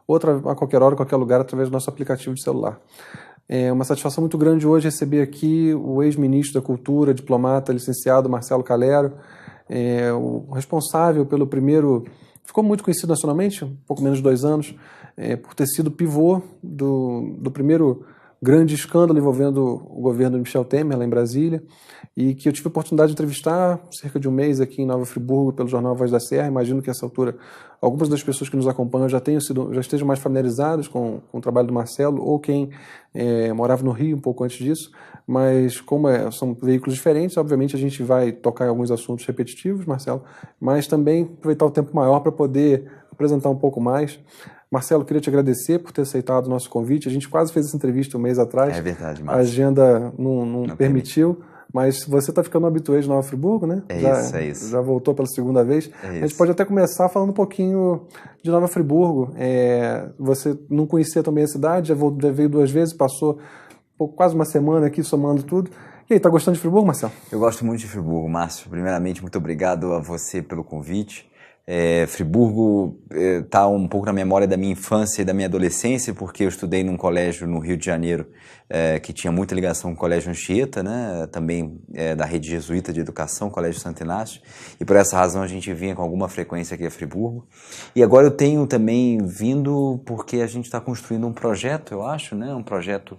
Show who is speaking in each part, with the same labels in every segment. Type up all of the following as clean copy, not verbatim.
Speaker 1: Outra a qualquer hora, a qualquer lugar, através do nosso aplicativo de celular. É uma satisfação muito grande hoje receber aqui o ex-ministro da Cultura, diplomata, licenciado Marcelo Calero, o responsável pelo primeiro, ficou muito conhecido nacionalmente, um pouco menos de 2 anos, por ter sido pivô do primeiro grande escândalo envolvendo o governo de Michel Temer, lá em Brasília, e que eu tive a oportunidade de entrevistar cerca de um mês aqui em Nova Friburgo pelo jornal Voz da Serra. Imagino que a essa altura algumas das pessoas que nos acompanham já estejam mais familiarizadas com o trabalho do Marcelo, ou quem morava no Rio um pouco antes disso, mas como são veículos diferentes, obviamente a gente vai tocar em alguns assuntos repetitivos, Marcelo, mas também aproveitar o tempo maior para poder apresentar um pouco mais. Marcelo, queria te agradecer por ter aceitado o nosso convite. A gente quase fez essa entrevista um mês atrás.
Speaker 2: É verdade, Márcio.
Speaker 1: A agenda não permitiu, mas você está ficando habituê de Nova Friburgo, né?
Speaker 2: É isso.
Speaker 1: Já voltou pela segunda vez. A gente pode até começar falando um pouquinho de Nova Friburgo. Você não conhecia também a cidade, já veio 2 vezes, passou quase uma semana aqui somando tudo. E aí, tá gostando de Friburgo, Marcelo?
Speaker 2: Eu gosto muito de Friburgo, Márcio. Primeiramente, muito obrigado a você pelo convite. Friburgo está um pouco na memória da minha infância e da minha adolescência, porque eu estudei num colégio no Rio de Janeiro que tinha muita ligação com o Colégio Anchieta, né? Também da rede jesuíta de educação, Colégio Santo Inácio, e por essa razão a gente vinha com alguma frequência aqui a Friburgo. E agora eu tenho também vindo porque a gente está construindo um projeto, eu acho, né? Um projeto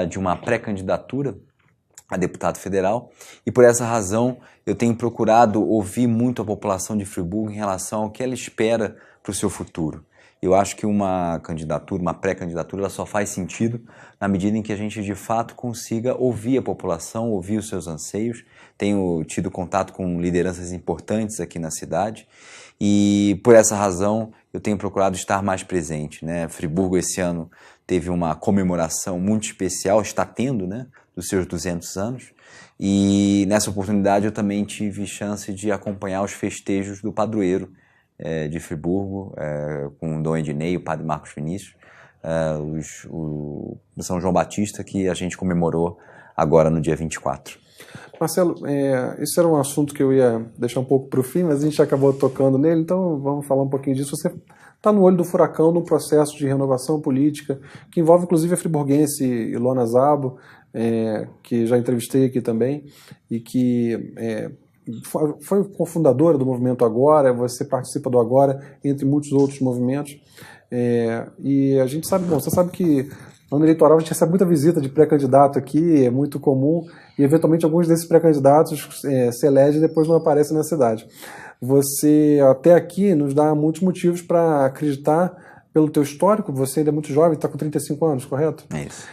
Speaker 2: de uma pré-candidatura a deputado federal, e por essa razão eu tenho procurado ouvir muito a população de Friburgo em relação ao que ela espera para o seu futuro. Eu acho que uma candidatura, uma pré-candidatura, ela só faz sentido na medida em que a gente de fato consiga ouvir a população, ouvir os seus anseios. Tenho tido contato com lideranças importantes aqui na cidade e por essa razão eu tenho procurado estar mais presente, né? Friburgo esse ano teve uma comemoração muito especial, está tendo, né, dos seus 200 anos, e nessa oportunidade eu também tive chance de acompanhar os festejos do padroeiro de Friburgo, com o Dom Ednei e o Padre Marcos Vinícius, o São João Batista, que a gente comemorou agora no dia 24.
Speaker 1: Marcelo, esse era um assunto que eu ia deixar um pouco para o fim, mas a gente acabou tocando nele, então vamos falar um pouquinho disso. Você está no olho do furacão num processo de renovação política, que envolve inclusive a friburguense Ilona Szabo, que já entrevistei aqui também, e que foi cofundadora do movimento Agora. Você participa do Agora, entre muitos outros movimentos, e a gente sabe, bom, você sabe que no ano eleitoral a gente recebe muita visita de pré-candidato aqui, é muito comum, e eventualmente alguns desses pré-candidatos se elegem e depois não aparecem na cidade. Você até aqui nos dá muitos motivos para acreditar pelo teu histórico. Você ainda é muito jovem, está com 35 anos, correto?
Speaker 2: É isso.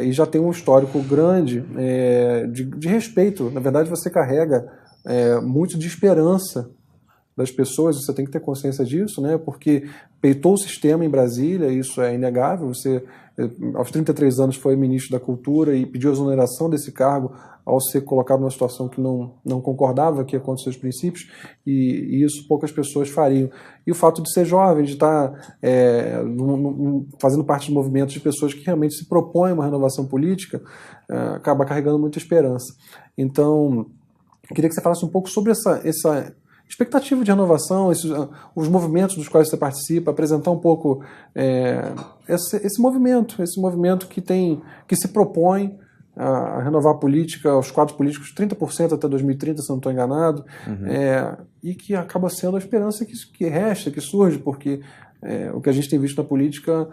Speaker 1: E já tem um histórico grande de respeito. Na verdade, você carrega muito de esperança das pessoas, você tem que ter consciência disso, né? Porque peitou o sistema em Brasília, isso é inegável. Você, aos 33 anos, foi ministro da Cultura e pediu a exoneração desse cargo ao ser colocado numa situação que não concordava aqui com os seus princípios, e isso poucas pessoas fariam. E o fato de ser jovem, de estar fazendo parte de movimentos de pessoas que realmente se propõem uma renovação política, acaba carregando muita esperança. Então, eu queria que você falasse um pouco sobre essa expectativa de renovação, os movimentos dos quais você participa, apresentar um pouco esse movimento que se propõe a renovar a política, os quadros políticos 30% até 2030, se não estou enganado, e que acaba sendo a esperança que resta, que surge, porque o que a gente tem visto na política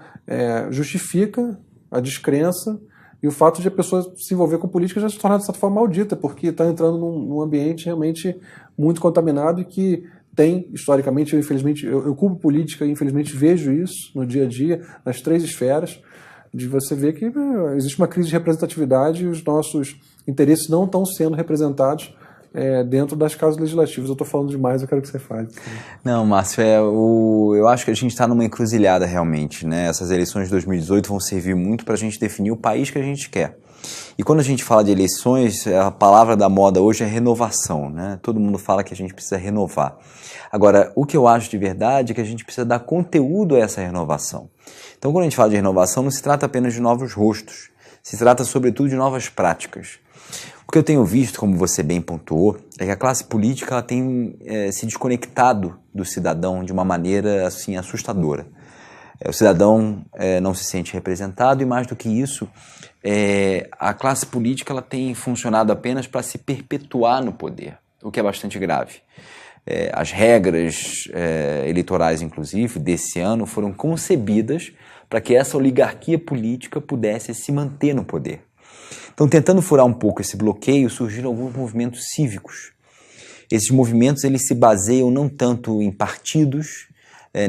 Speaker 1: justifica a descrença e o fato de a pessoa se envolver com política já se tornar de certa forma maldita, porque está entrando num ambiente realmente muito contaminado e que tem, historicamente, eu culpo política e infelizmente vejo isso no dia a dia, nas 3 esferas, de você ver que existe uma crise de representatividade e os nossos interesses não estão sendo representados dentro das casas legislativas. Eu estou falando demais, eu quero que você fale.
Speaker 2: Não, Márcio, eu acho que a gente está numa encruzilhada realmente, né? Essas eleições de 2018 vão servir muito para a gente definir o país que a gente quer. E quando a gente fala de eleições, a palavra da moda hoje é renovação, né? Todo mundo fala que a gente precisa renovar. Agora, o que eu acho de verdade é que a gente precisa dar conteúdo a essa renovação. Então, quando a gente fala de renovação, não se trata apenas de novos rostos, se trata sobretudo de novas práticas. O que eu tenho visto, como você bem pontuou, é que a classe política ela tem se desconectado do cidadão de uma maneira assim assustadora. O cidadão não se sente representado e, mais do que isso, a classe política ela tem funcionado apenas para se perpetuar no poder, o que é bastante grave. As regras eleitorais, inclusive, desse ano foram concebidas para que essa oligarquia política pudesse se manter no poder. Então, tentando furar um pouco esse bloqueio, surgiram alguns movimentos cívicos. Esses movimentos eles se baseiam não tanto em partidos,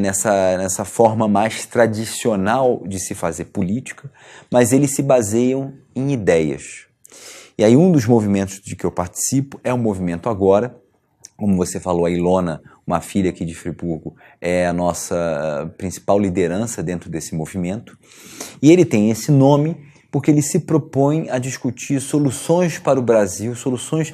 Speaker 2: nessa forma mais tradicional de se fazer política, mas eles se baseiam em ideias. E aí um dos movimentos de que eu participo é o Movimento Agora. Como você falou, a Ilona, uma filha aqui de Friburgo, é a nossa principal liderança dentro desse movimento. E ele tem esse nome porque ele se propõe a discutir soluções para o Brasil, soluções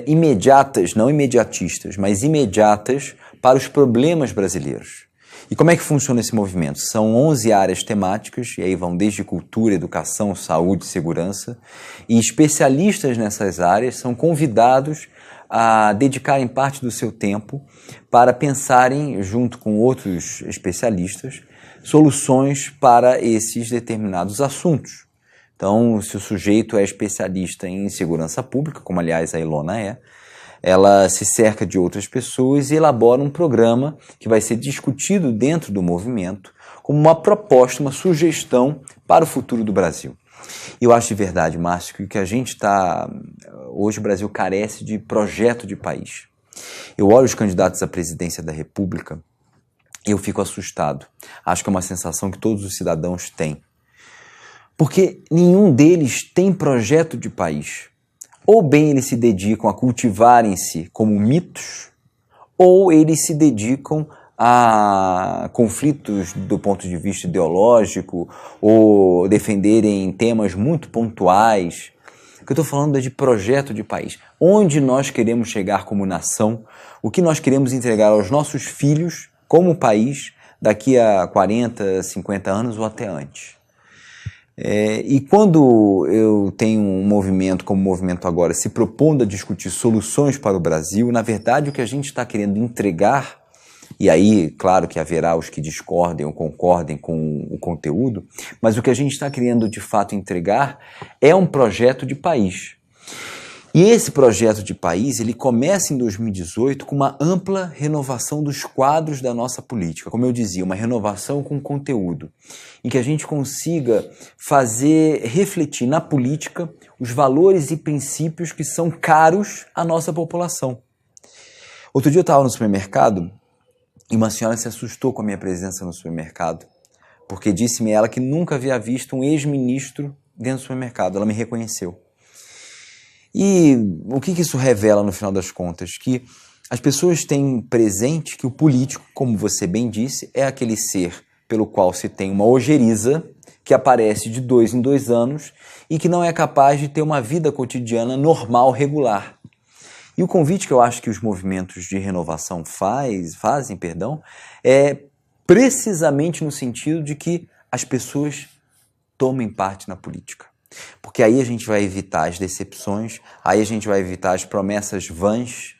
Speaker 2: imediatas, não imediatistas, mas imediatas para os problemas brasileiros. E como é que funciona esse movimento? São 11 áreas temáticas, e aí vão desde cultura, educação, saúde, segurança, e especialistas nessas áreas são convidados a dedicarem parte do seu tempo para pensarem, junto com outros especialistas, soluções para esses determinados assuntos. Então, se o sujeito é especialista em segurança pública, como aliás a Ilona ela se cerca de outras pessoas e elabora um programa que vai ser discutido dentro do movimento como uma proposta, uma sugestão para o futuro do Brasil. E eu acho de verdade, Márcio, que o que a gente hoje o Brasil carece de projeto de país. Eu olho os candidatos à presidência da República e eu fico assustado. Acho que é uma sensação que todos os cidadãos têm. Porque nenhum deles tem projeto de país. Ou bem eles se dedicam a cultivarem-se como mitos, ou eles se dedicam a conflitos do ponto de vista ideológico, ou defenderem temas muito pontuais. O que eu estou falando é de projeto de país. Onde nós queremos chegar como nação, o que nós queremos entregar aos nossos filhos como país daqui a 40, 50 anos ou até antes. E quando eu tenho um movimento como o Movimento Agora se propondo a discutir soluções para o Brasil, na verdade o que a gente está querendo entregar, e aí claro que haverá os que discordem ou concordem com o conteúdo, mas o que a gente está querendo de fato entregar é um projeto de país. E esse projeto de país, ele começa em 2018 com uma ampla renovação dos quadros da nossa política. Como eu dizia, uma renovação com conteúdo, em que a gente consiga fazer refletir na política os valores e princípios que são caros à nossa população. Outro dia eu estava no supermercado e uma senhora se assustou com a minha presença no supermercado, porque disse-me ela que nunca havia visto um ex-ministro dentro do supermercado. Ela me reconheceu. E o que isso revela no final das contas? Que as pessoas têm presente que o político, como você bem disse, é aquele ser pelo qual se tem uma ojeriza que aparece de 2 em 2 anos e que não é capaz de ter uma vida cotidiana normal, regular. E o convite que eu acho que os movimentos de renovação fazem, é precisamente no sentido de que as pessoas tomem parte na política. Porque aí a gente vai evitar as decepções, aí a gente vai evitar as promessas vãs,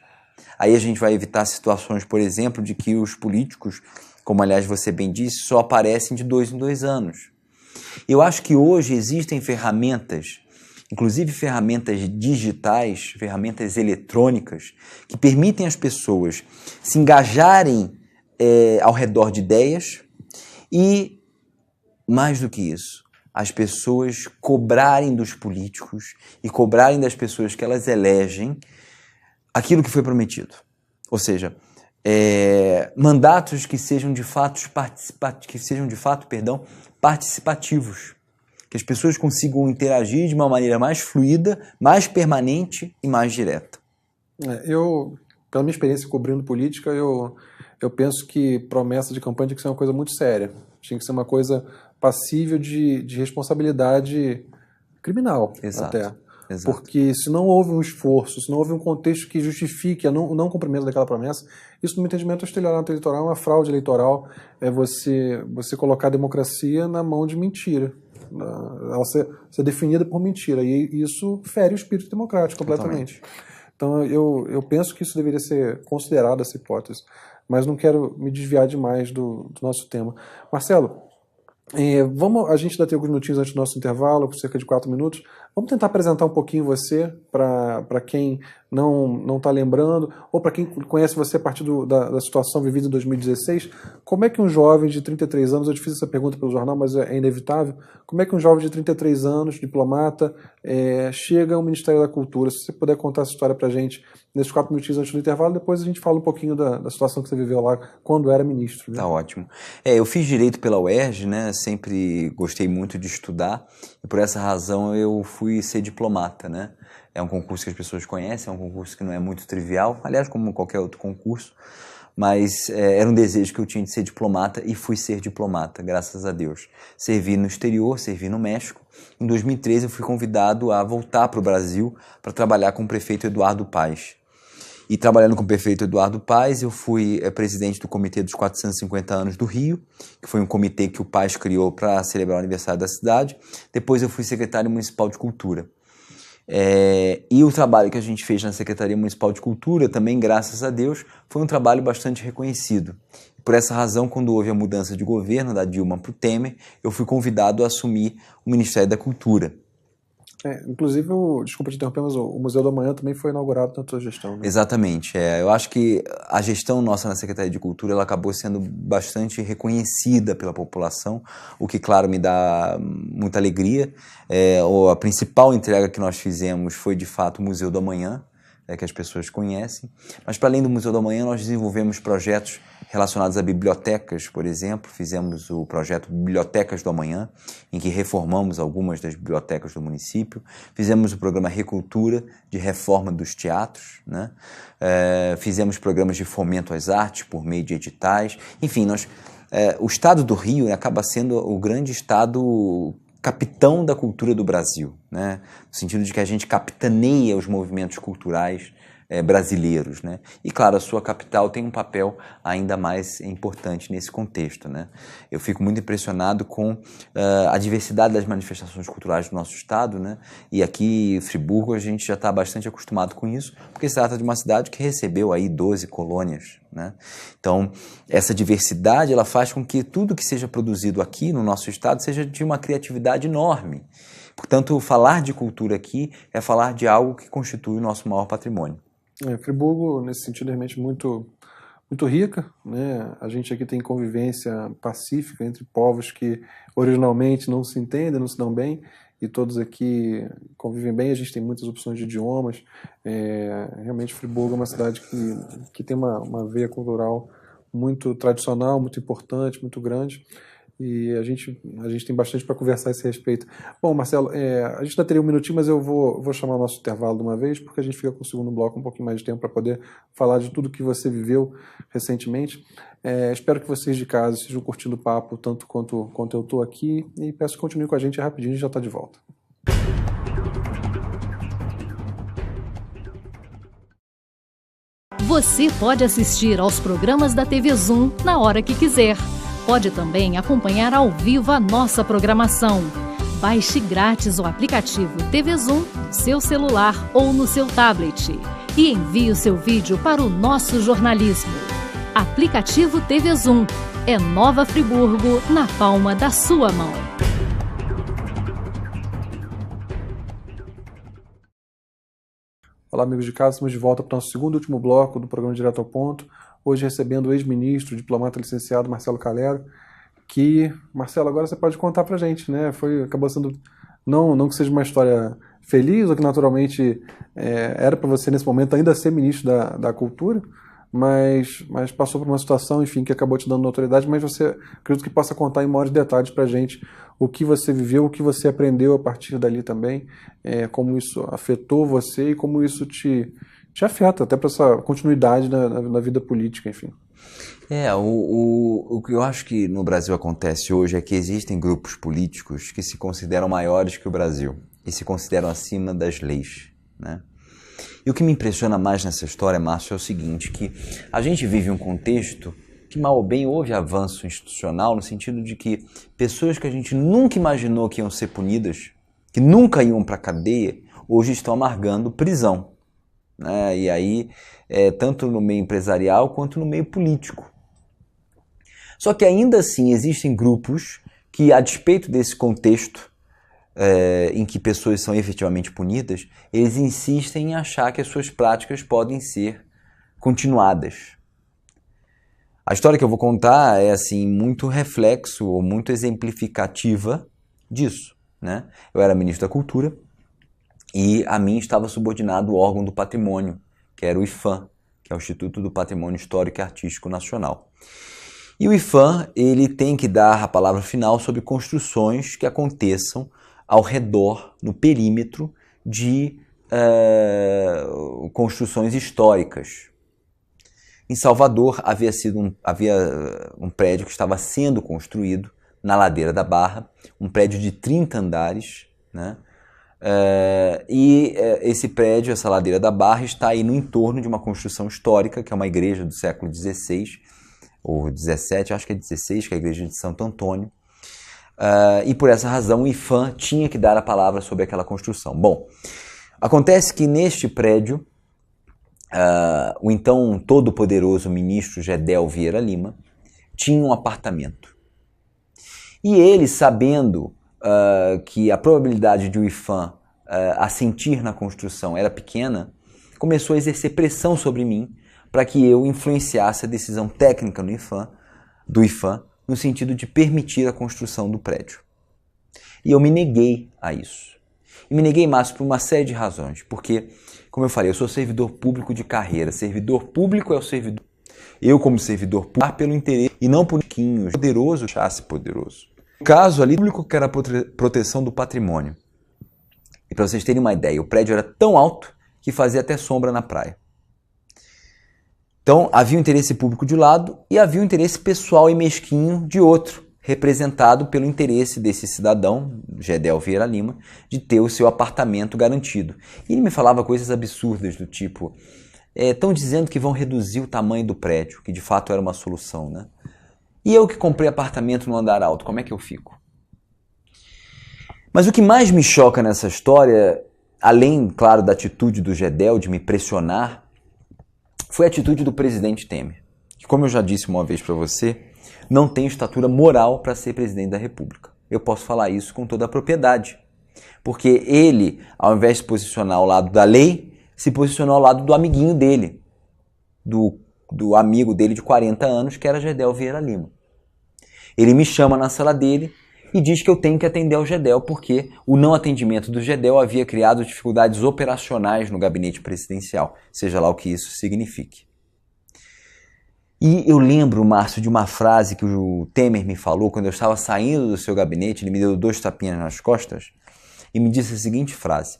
Speaker 2: aí a gente vai evitar situações, por exemplo, de que os políticos, como aliás você bem disse, só aparecem de 2 em 2 anos. Eu acho que hoje existem ferramentas, inclusive ferramentas digitais, ferramentas eletrônicas, que permitem às pessoas se engajarem ao redor de ideias e, mais do que isso, as pessoas cobrarem dos políticos e cobrarem das pessoas que elas elegem aquilo que foi prometido. Ou seja, mandatos que sejam de fato participativos. Que as pessoas consigam interagir de uma maneira mais fluida, mais permanente e mais direta.
Speaker 1: Pela minha experiência cobrindo política, eu penso que promessa de campanha tinha que ser uma coisa muito séria. Tinha que ser uma coisa passível de responsabilidade criminal.
Speaker 2: Exato.
Speaker 1: Até.
Speaker 2: Exato.
Speaker 1: Porque se não houve um esforço, se não houve um contexto que justifique o não cumprimento daquela promessa, isso, no meu entendimento, é estelionato eleitoral, é uma fraude eleitoral, é você colocar a democracia na mão de mentira. Ela ser definida por mentira, e isso fere o espírito democrático completamente. Então, eu penso que isso deveria ser considerado, essa hipótese, mas não quero me desviar demais do nosso tema. Marcelo, a gente ainda tem alguns minutinhos antes do nosso intervalo, cerca de 4 minutos. Vamos tentar apresentar um pouquinho você para quem não está lembrando, ou para quem conhece você a partir da situação vivida em 2016. Como é que um jovem de 33 anos, eu fiz essa pergunta pelo jornal, mas é inevitável, como é que um jovem de 33 anos, diplomata, chega ao Ministério da Cultura? Se você puder contar essa história para a gente nesses 4 minutinhos antes do intervalo, depois a gente fala um pouquinho da situação que você viveu lá quando era ministro. Né?
Speaker 2: Tá ótimo. Eu fiz Direito pela UERJ, né? Sempre gostei muito de estudar, e por essa razão eu fui ser diplomata, né? É um concurso que as pessoas conhecem, é um concurso que não é muito trivial, aliás, como qualquer outro concurso, mas era um desejo que eu tinha de ser diplomata e fui ser diplomata, graças a Deus. Servi no exterior, servi no México. Em 2013 eu fui convidado a voltar para o Brasil para trabalhar com o prefeito Eduardo Paes. E trabalhando com o prefeito Eduardo Paes, eu fui presidente do Comitê dos 450 anos do Rio, que foi um comitê que o Paes criou para celebrar o aniversário da cidade. Depois eu fui secretário municipal de cultura. E o trabalho que a gente fez na Secretaria Municipal de Cultura, também, graças a Deus, foi um trabalho bastante reconhecido. Por essa razão, quando houve a mudança de governo da Dilma para o Temer, eu fui convidado a assumir o Ministério da Cultura.
Speaker 1: Inclusive, desculpa te interromper, mas o Museu do Amanhã também foi inaugurado na tua gestão. Né?
Speaker 2: Exatamente. Eu acho que a gestão nossa na Secretaria de Cultura ela acabou sendo bastante reconhecida pela população, o que, claro, me dá muita alegria. A principal entrega que nós fizemos foi, de fato, o Museu do Amanhã, que as pessoas conhecem. Mas, para além do Museu do Amanhã, nós desenvolvemos projetos relacionados a bibliotecas, por exemplo. Fizemos o projeto Bibliotecas do Amanhã, em que reformamos algumas das bibliotecas do município. Fizemos o programa Recultura, de reforma dos teatros, né? Fizemos programas de fomento às artes por meio de editais. Enfim, o estado do Rio acaba sendo o grande estado capitão da cultura do Brasil, né? No sentido de que a gente capitaneia os movimentos culturais brasileiros, né? E, claro, a sua capital tem um papel ainda mais importante nesse contexto, né? Eu fico muito impressionado com a diversidade das manifestações culturais do nosso estado, né? E aqui em Friburgo a gente já está bastante acostumado com isso, porque se trata de uma cidade que recebeu aí 12 colônias, né? Então, essa diversidade ela faz com que tudo que seja produzido aqui no nosso estado seja de uma criatividade enorme. Portanto, falar de cultura aqui é falar de algo que constitui o nosso maior patrimônio.
Speaker 1: Friburgo, nesse sentido, é realmente muito, muito rica, né? A gente aqui tem convivência pacífica entre povos que originalmente não se entendem, não se dão bem, e todos aqui convivem bem. A gente tem muitas opções de idiomas. Realmente, Friburgo é uma cidade que tem uma veia cultural muito tradicional, muito importante, muito grande. E a gente tem bastante para conversar a esse respeito. Bom, Marcelo, a gente ainda teria um minutinho, mas eu vou chamar o nosso intervalo de uma vez, porque a gente fica com o segundo bloco um pouquinho mais de tempo para poder falar de tudo que você viveu recentemente. Espero que vocês de casa estejam curtindo o papo tanto quanto eu estou aqui, e peço que continue com a gente rapidinho, a gente já está de volta.
Speaker 3: Você pode assistir aos programas da TV Zoom na hora que quiser. Pode também acompanhar ao vivo a nossa programação. Baixe grátis o aplicativo TV Zoom no seu celular ou no seu tablet e envie o seu vídeo para o nosso jornalismo. Aplicativo TV Zoom. É Nova Friburgo na palma da sua mão.
Speaker 1: Olá, amigos de casa, estamos de volta para o nosso segundo e último bloco do programa Direto ao Ponto. Hoje recebendo o ex-ministro, diplomata licenciado Marcelo Calero, que, Marcelo, agora você pode contar pra gente, né? Acabou sendo, não que seja uma história feliz, ou que naturalmente era para você nesse momento ainda ser ministro da Cultura, mas passou por uma situação, enfim, que acabou te dando notoriedade, mas você, acredito que possa contar em maiores detalhes pra gente o que você viveu, o que você aprendeu a partir dali também, como isso afetou você e como isso te afeta até para essa continuidade na vida política, enfim.
Speaker 2: O que eu acho que no Brasil acontece hoje é que existem grupos políticos que se consideram maiores que o Brasil. e se consideram acima das leis, né? E o que me impressiona mais nessa história, Márcio, é o seguinte, que a gente vive um contexto que mal ou bem houve avanço institucional no sentido de que pessoas que a gente nunca imaginou que iam ser punidas, que nunca iam para a cadeia, hoje estão amargando prisão, né? E aí, tanto no meio empresarial quanto no meio político. Só que ainda assim existem grupos que, a despeito desse contexto em que pessoas são efetivamente punidas, eles insistem em achar que as suas práticas podem ser continuadas. A história que eu vou contar é assim muito reflexo ou muito exemplificativa disso, né? Eu era ministro da Cultura e a mim estava subordinado o órgão do patrimônio, que era o IPHAN, que é o Instituto do Patrimônio Histórico e Artístico Nacional. E o IPHAN, ele tem que dar a palavra final sobre construções que aconteçam ao redor, no perímetro de construções históricas. Em Salvador havia um prédio que estava sendo construído na Ladeira da Barra, um prédio de 30 andares, né? Esse prédio, essa Ladeira da Barra, está aí no entorno de uma construção histórica, que é uma igreja do século XVI, ou XVII, acho que é XVI, que é a igreja de Santo Antônio. E por essa razão o IPHAN tinha que dar a palavra sobre aquela construção. Bom, acontece que neste prédio, o então todo-poderoso ministro Gedel Vieira Lima tinha um apartamento. E ele, sabendo que a probabilidade de o IPHAN assentir na construção era pequena, começou a exercer pressão sobre mim para que eu influenciasse a decisão técnica do IPHAN no sentido de permitir a construção do prédio. E eu me neguei a isso. E me neguei, Márcio, por uma série de razões. Porque, como eu falei, eu sou servidor público de carreira. Servidor público é o servidor. Eu, como servidor público, pelo interesse e não por riquinhos. Poderoso, chasse poderoso. No caso ali, o público que era a proteção do patrimônio. E para vocês terem uma ideia, o prédio era tão alto que fazia até sombra na praia. Então, havia um interesse público de um lado e havia um interesse pessoal e mesquinho de outro, representado pelo interesse desse cidadão, Gedel Vieira Lima, de ter o seu apartamento garantido. E ele me falava coisas absurdas do tipo, estão dizendo que vão reduzir o tamanho do prédio, que de fato era uma solução, né? E eu que comprei apartamento no andar alto, como é que eu fico? Mas o que mais me choca nessa história, além, claro, da atitude do Gedel de me pressionar, foi a atitude do presidente Temer, que, como eu já disse uma vez para você, não tem estatura moral para ser presidente da República. Eu posso falar isso com toda a propriedade, porque ele, ao invés de se posicionar ao lado da lei, se posicionou ao lado do amiguinho dele, do amigo dele de 40 anos, que era Gedel Vieira Lima. Ele me chama na sala dele e diz que eu tenho que atender ao Gedel, porque o não atendimento do Gedel havia criado dificuldades operacionais no gabinete presidencial, seja lá o que isso signifique. E eu lembro, Márcio, de uma frase que o Temer me falou quando eu estava saindo do seu gabinete. Ele me deu 2 tapinhas nas costas e me disse a seguinte frase: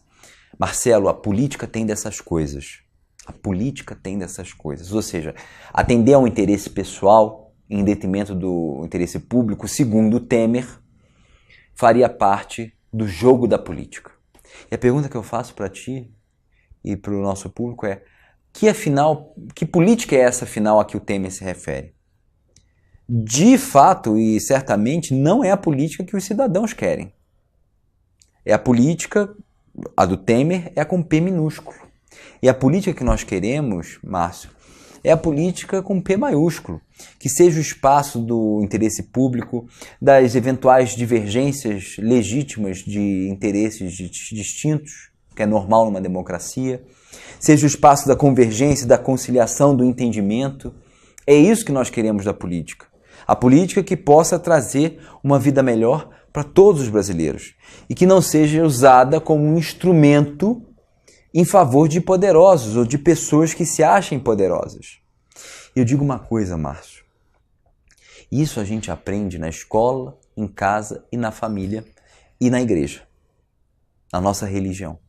Speaker 2: Marcelo, a política tem dessas coisas. A política tem dessas coisas. Ou seja, atender a um interesse pessoal em detrimento do interesse público, segundo o Temer, faria parte do jogo da política. E a pergunta que eu faço para ti e para o nosso público é: que política é essa, afinal, a que o Temer se refere? De fato e certamente não é a política que os cidadãos querem. É a política, a do Temer, é com P minúsculo. E a política que nós queremos, Márcio, é a política com P maiúsculo, que seja o espaço do interesse público, das eventuais divergências legítimas de interesses distintos, que é normal numa democracia, seja o espaço da convergência, da conciliação, do entendimento. É isso que nós queremos da política. A política que possa trazer uma vida melhor para todos os brasileiros e que não seja usada como um instrumento em favor de poderosos ou de pessoas que se achem poderosas. Eu digo uma coisa, Márcio. Isso a gente aprende na escola, em casa e na família e na igreja, na nossa religião.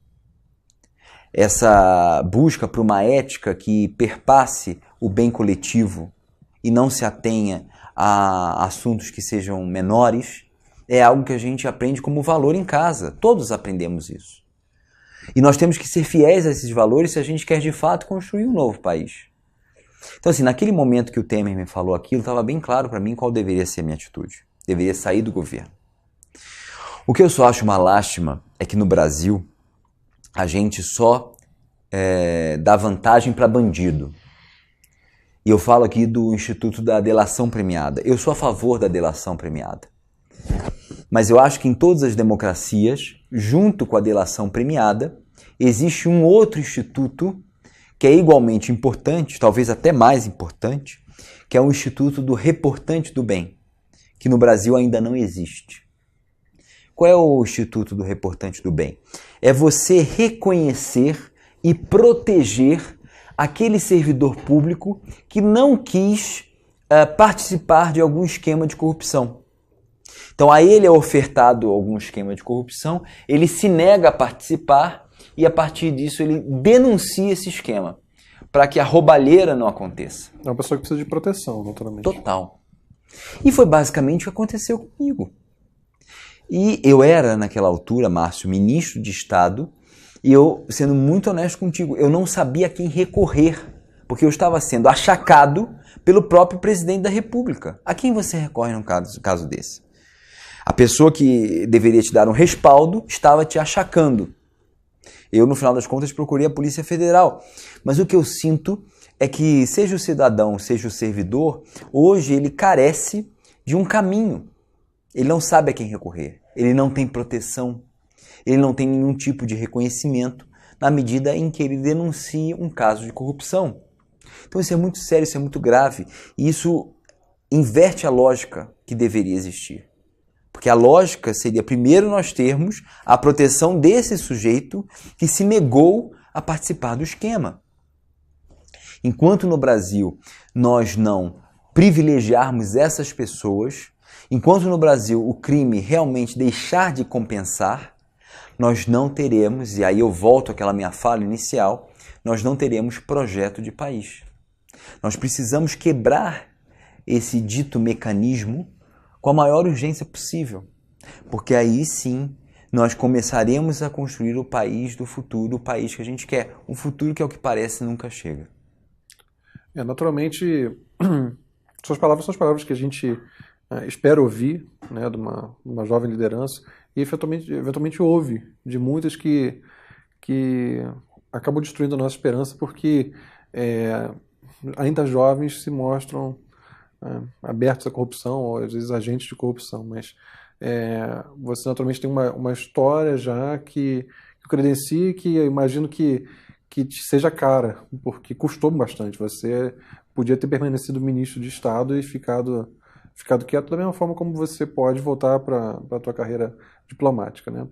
Speaker 2: Essa busca por uma ética que perpasse o bem coletivo e não se atenha a assuntos que sejam menores, é algo que a gente aprende como valor em casa. Todos aprendemos isso. E nós temos que ser fiéis a esses valores se a gente quer de fato construir um novo país. Então assim, naquele momento que o Temer me falou aquilo, estava bem claro para mim qual deveria ser a minha atitude. Deveria sair do governo. O que eu só acho uma lástima é que no Brasil a gente só dá vantagem para bandido. E eu falo aqui do Instituto da Delação Premiada. Eu sou a favor da delação premiada. Mas eu acho que em todas as democracias, junto com a delação premiada, existe um outro instituto que é igualmente importante, talvez até mais importante, que é o Instituto do Reportante do Bem, que no Brasil ainda não existe. Qual é o Instituto do Reportante do Bem? É você reconhecer e proteger aquele servidor público que não quis participar de algum esquema de corrupção. Então a ele é ofertado algum esquema de corrupção, ele se nega a participar e a partir disso ele denuncia esse esquema, para que a roubalheira não aconteça.
Speaker 1: É uma pessoa que precisa de proteção, naturalmente.
Speaker 2: Total. E foi basicamente o que aconteceu comigo. E eu era, naquela altura, Márcio, ministro de Estado, e eu, sendo muito honesto contigo, eu não sabia a quem recorrer, porque eu estava sendo achacado pelo próprio presidente da República. A quem você recorre num caso desse? A pessoa que deveria te dar um respaldo estava te achacando. Eu, no final das contas, procurei a Polícia Federal. Mas o que eu sinto é que, seja o cidadão, seja o servidor, hoje ele carece de um caminho. Ele não sabe a quem recorrer. Ele não tem proteção. Ele não tem nenhum tipo de reconhecimento na medida em que ele denuncia um caso de corrupção. Então isso é muito sério, isso é muito grave. E isso inverte a lógica que deveria existir. Porque a lógica seria primeiro nós termos a proteção desse sujeito que se negou a participar do esquema. Enquanto no Brasil nós não privilegiarmos essas pessoas, enquanto no Brasil o crime realmente deixar de compensar, nós não teremos, e aí eu volto àquela minha fala inicial, nós não teremos projeto de país. Nós precisamos quebrar esse dito mecanismo com a maior urgência possível, porque aí sim nós começaremos a construir o país do futuro, o país que a gente quer, um futuro que ao que parece nunca chega.
Speaker 1: Naturalmente, suas palavras são as palavras que a gente espera ouvir, né, de uma jovem liderança, e eventualmente ouve de muitas que acabam destruindo a nossa esperança porque ainda jovens se mostram abertos à corrupção, ou às vezes agentes de corrupção, mas você naturalmente tem uma história já que credencia, que eu imagino que seja cara, porque custou bastante. Você podia ter permanecido ministro de Estado e ficado quieto da mesma forma como você pode voltar para a tua carreira diplomática, né?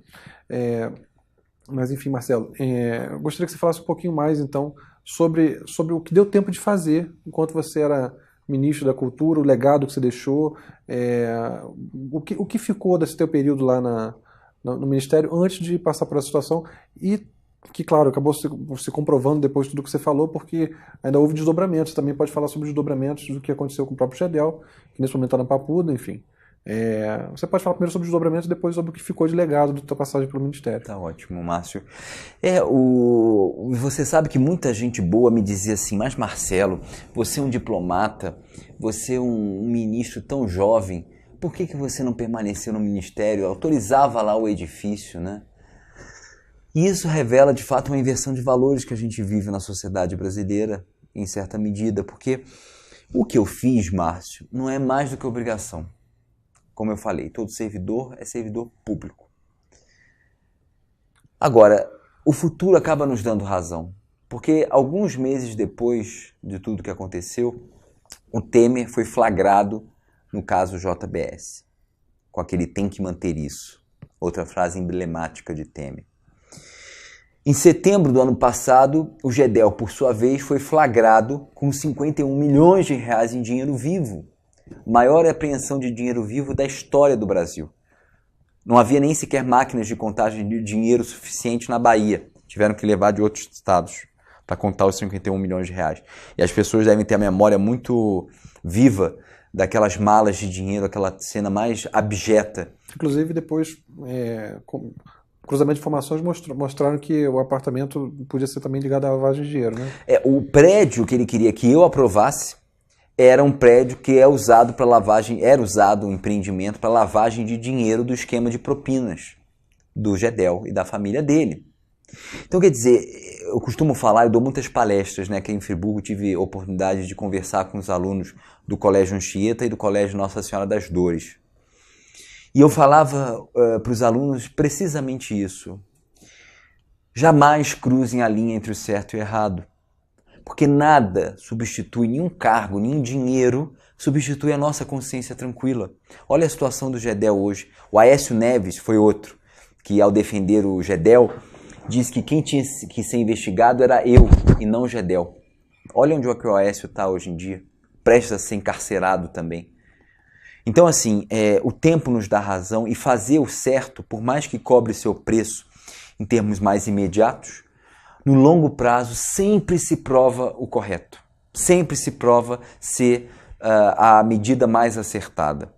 Speaker 1: Mas enfim, Marcelo, eu gostaria que você falasse um pouquinho mais então sobre o que deu tempo de fazer enquanto você era ministro da Cultura, o legado que você deixou, o que ficou desse teu período lá no Ministério antes de passar por essa situação e que, claro, acabou se comprovando depois de tudo que você falou, porque ainda houve desdobramentos. Você também pode falar sobre os desdobramentos do que aconteceu com o próprio Gedel, que nesse momento está na Papuda, enfim. Você pode falar primeiro sobre os desdobramentos e depois sobre o que ficou de legado da tua passagem pelo Ministério.
Speaker 2: Tá ótimo, Márcio. Você sabe que muita gente boa me dizia assim, mas Marcelo, você é um diplomata, você é um ministro tão jovem, por que você não permaneceu no Ministério? Autorizava lá o edifício, né? E isso revela, de fato, uma inversão de valores que a gente vive na sociedade brasileira, em certa medida, porque o que eu fiz, Márcio, não é mais do que obrigação. Como eu falei, todo servidor é servidor público. Agora, o futuro acaba nos dando razão, porque alguns meses depois de tudo que aconteceu, o Temer foi flagrado no caso JBS, com aquele "tem que manter isso", outra frase emblemática de Temer. Em setembro do ano passado, o Gedel, por sua vez, foi flagrado com 51 milhões de reais em dinheiro vivo. Maior apreensão de dinheiro vivo da história do Brasil. Não havia nem sequer máquinas de contagem de dinheiro suficiente na Bahia. Tiveram que levar de outros estados para contar os 51 milhões de reais. E as pessoas devem ter a memória muito viva daquelas malas de dinheiro, aquela cena mais abjeta.
Speaker 1: Inclusive, depois, cruzamento de informações mostraram que o apartamento podia ser também ligado à lavagem de dinheiro, né?
Speaker 2: O prédio que ele queria que eu aprovasse era um prédio que é usado para lavagem, era usado um empreendimento para lavagem de dinheiro do esquema de propinas do Gedel e da família dele. Então, quer dizer, eu costumo falar, eu dou muitas palestras, né, que em Friburgo tive oportunidade de conversar com os alunos do Colégio Anchieta e do Colégio Nossa Senhora das Dores. E eu falava para os alunos precisamente isso. Jamais cruzem a linha entre o certo e o errado. Porque nada substitui, nenhum cargo, nenhum dinheiro substitui a nossa consciência tranquila. Olha a situação do Gedel hoje. O Aécio Neves foi outro, que ao defender o Gedel, disse que quem tinha que ser investigado era eu e não o Gedel. Olha onde o Aécio está hoje em dia, prestes a ser encarcerado também. Então, assim, o tempo nos dá razão e fazer o certo, por mais que cobre seu preço em termos mais imediatos, no longo prazo sempre se prova o correto, sempre se prova ser a medida mais acertada.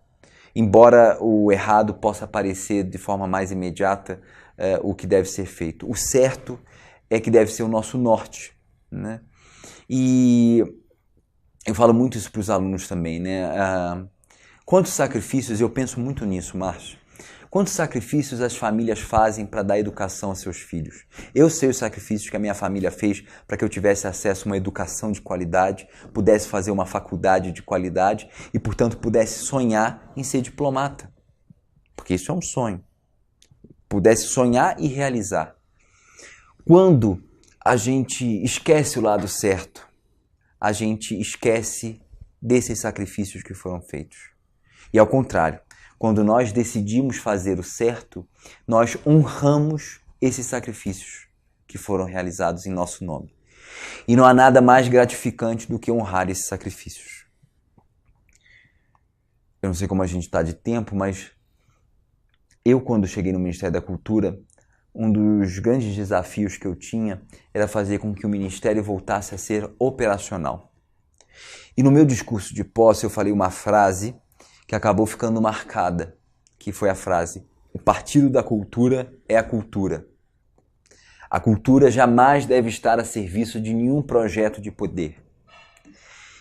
Speaker 2: Embora o errado possa aparecer de forma mais imediata o que deve ser feito. O certo é que deve ser o nosso norte, né? E eu falo muito isso para os alunos também, né? Quantos sacrifícios, eu penso muito nisso, Márcio, quantos sacrifícios as famílias fazem para dar educação aos seus filhos? Eu sei os sacrifícios que a minha família fez para que eu tivesse acesso a uma educação de qualidade, pudesse fazer uma faculdade de qualidade e, portanto, pudesse sonhar em ser diplomata. Porque isso é um sonho. Pudesse sonhar e realizar. Quando a gente esquece o lado certo, a gente esquece desses sacrifícios que foram feitos. E ao contrário, quando nós decidimos fazer o certo, nós honramos esses sacrifícios que foram realizados em nosso nome. E não há nada mais gratificante do que honrar esses sacrifícios. Eu não sei como a gente está de tempo, mas eu, quando cheguei no Ministério da Cultura, um dos grandes desafios que eu tinha era fazer com que o Ministério voltasse a ser operacional. E no meu discurso de posse eu falei uma frase que acabou ficando marcada, que foi a frase: o Partido da Cultura é a cultura. A cultura jamais deve estar a serviço de nenhum projeto de poder.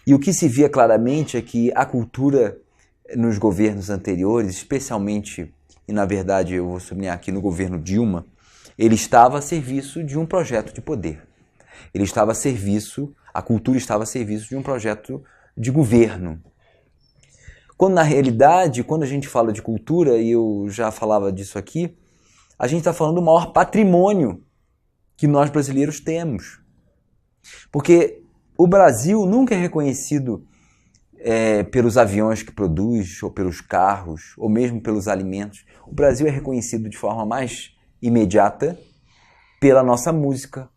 Speaker 2: E o que se via claramente é que a cultura nos governos anteriores, especialmente, e na verdade eu vou sublinhar aqui no governo Dilma, ele estava a serviço de um projeto de poder. Ele estava a serviço, a cultura estava a serviço de um projeto de governo. Quando na realidade, quando a gente fala de cultura, e eu já falava disso aqui, a gente está falando do maior patrimônio que nós brasileiros temos. Porque o Brasil nunca é reconhecido pelos aviões que produz, ou pelos carros, ou mesmo pelos alimentos. O Brasil é reconhecido de forma mais imediata pela nossa música,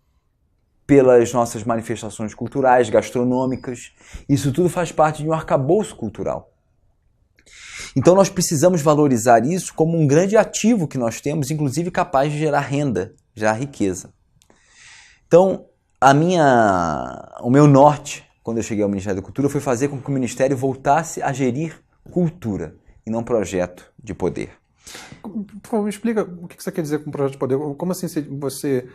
Speaker 2: pelas nossas manifestações culturais, gastronômicas. Isso tudo faz parte de um arcabouço cultural. Então nós precisamos valorizar isso como um grande ativo que nós temos, inclusive capaz de gerar renda, gerar riqueza. Então, o meu norte, quando eu cheguei ao Ministério da Cultura, foi fazer com que o Ministério voltasse a gerir cultura e não projeto de poder.
Speaker 1: Por favor, me explica o que você quer dizer com projeto de poder. Como assim você...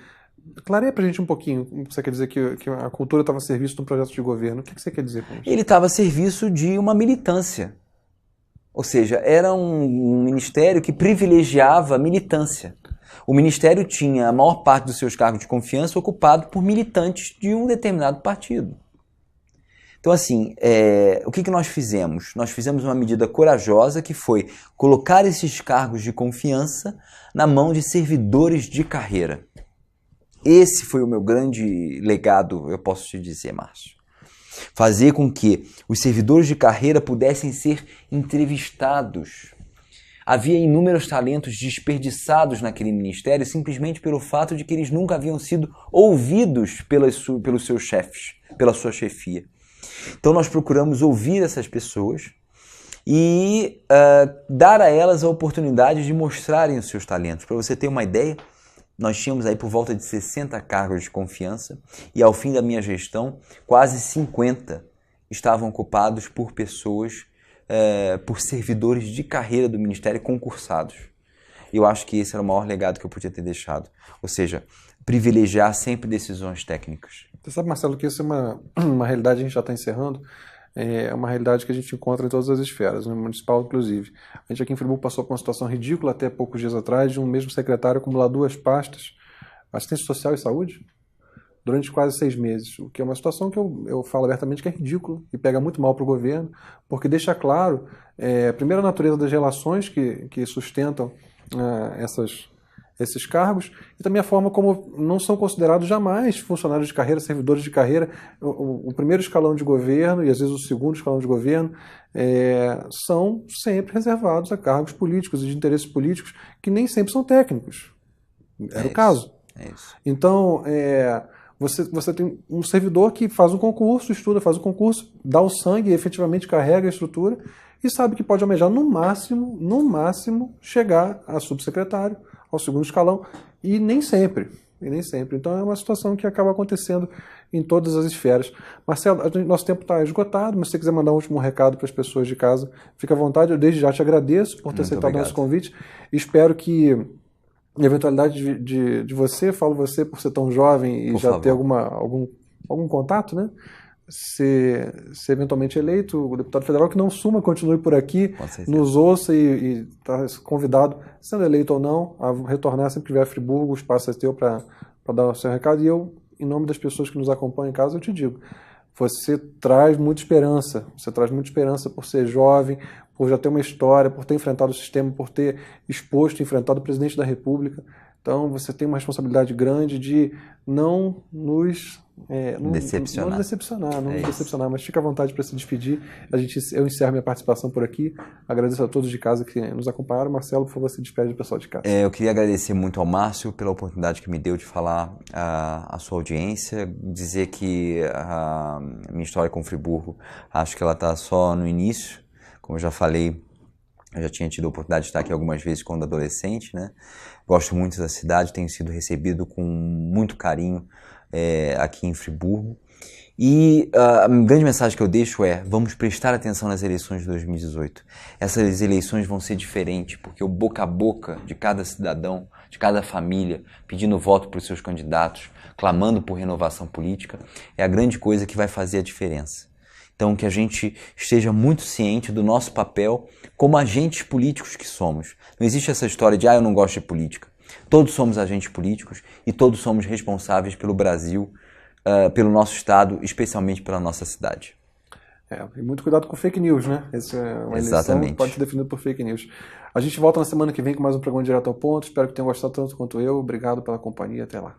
Speaker 1: Clareia pra gente um pouquinho o que você quer dizer que a cultura estava a serviço de um projeto de governo. O que você quer dizer com isso?
Speaker 2: Ele estava a serviço de uma militância. Ou seja, era um ministério que privilegiava a militância. O ministério tinha a maior parte dos seus cargos de confiança ocupado por militantes de um determinado partido. Então, assim, o que nós fizemos? Nós fizemos uma medida corajosa que foi colocar esses cargos de confiança na mão de servidores de carreira. Esse foi o meu grande legado, eu posso te dizer, Márcio. Fazer com que os servidores de carreira pudessem ser entrevistados. Havia inúmeros talentos desperdiçados naquele ministério simplesmente pelo fato de que eles nunca haviam sido ouvidos pelos seus chefes, pela sua chefia. Então nós procuramos ouvir essas pessoas e dar a elas a oportunidade de mostrarem os seus talentos. Para você ter uma ideia, nós tínhamos aí por volta de 60 cargos de confiança e ao fim da minha gestão, quase 50 estavam ocupados por pessoas por servidores de carreira do Ministério concursados. Eu acho que esse era o maior legado que eu podia ter deixado. Ou seja, privilegiar sempre decisões técnicas.
Speaker 1: Você sabe, Marcelo, que isso é uma realidade, a gente já está encerrando, é uma realidade que a gente encontra em todas as esferas, no municipal inclusive. A gente aqui em Friburgo passou por uma situação ridícula até poucos dias atrás, de um mesmo secretário acumular 2 pastas, assistência social e saúde, durante quase 6 meses, o que é uma situação que eu falo abertamente que é ridícula e pega muito mal para o governo, porque deixa claro, primeiro, a natureza das relações que sustentam esses cargos, e também a forma como não são considerados jamais funcionários de carreira, servidores de carreira. O primeiro escalão de governo e às vezes o segundo escalão de governo são sempre reservados a cargos políticos e de interesses políticos que nem sempre são técnicos. Era o caso. Então, você tem um servidor que faz um concurso, estuda, faz o concurso, dá o sangue e efetivamente carrega a estrutura e sabe que pode almejar no máximo, chegar a subsecretário, ao segundo escalão, e nem sempre. Então é uma situação que acaba acontecendo em todas as esferas. Marcelo, nosso tempo está esgotado, mas se você quiser mandar um último recado para as pessoas de casa, fica à vontade. Eu desde já te agradeço por ter aceitado o nosso convite. Espero que, na eventualidade de você, falo você por ser tão jovem e já ter algum contato, né? Ser eventualmente eleito, o deputado federal, que não suma, continue por aqui, nos ouça e está convidado, sendo eleito ou não, a retornar sempre que vier a Friburgo. O espaço é teu para dar o seu recado. E eu, em nome das pessoas que nos acompanham em casa, eu te digo, você traz muita esperança. Você traz muita esperança por ser jovem, por já ter uma história, por ter enfrentado o sistema, por ter exposto e enfrentado o presidente da República. Então você tem uma responsabilidade grande de não nos decepcionar, mas fica à vontade para se despedir. Eu encerro minha participação por aqui. Agradeço a todos de casa que nos acompanharam. Marcelo, por favor, se despede do pessoal de casa.
Speaker 2: Eu queria agradecer muito ao Márcio pela oportunidade que me deu de falar à sua audiência, dizer que a minha história com Friburgo, acho que ela está só no início. Como eu já falei, eu já tinha tido a oportunidade de estar aqui algumas vezes quando adolescente, né? Gosto muito da cidade, tenho sido recebido com muito carinho aqui em Friburgo. E a grande mensagem que eu deixo é: vamos prestar atenção nas eleições de 2018. Essas eleições vão ser diferentes, porque o boca a boca de cada cidadão, de cada família, pedindo voto para os seus candidatos, clamando por renovação política, é a grande coisa que vai fazer a diferença. Então, que a gente esteja muito ciente do nosso papel como agentes políticos que somos. Não existe essa história de, eu não gosto de política. Todos somos agentes políticos e todos somos responsáveis pelo Brasil, pelo nosso Estado, especialmente pela nossa cidade.
Speaker 1: E muito cuidado com fake news, né? Essa é uma eleição que pode ser definida por fake news. A gente volta na semana que vem com mais um programa Direto ao Ponto. Espero que tenham gostado tanto quanto eu. Obrigado pela companhia. Até lá.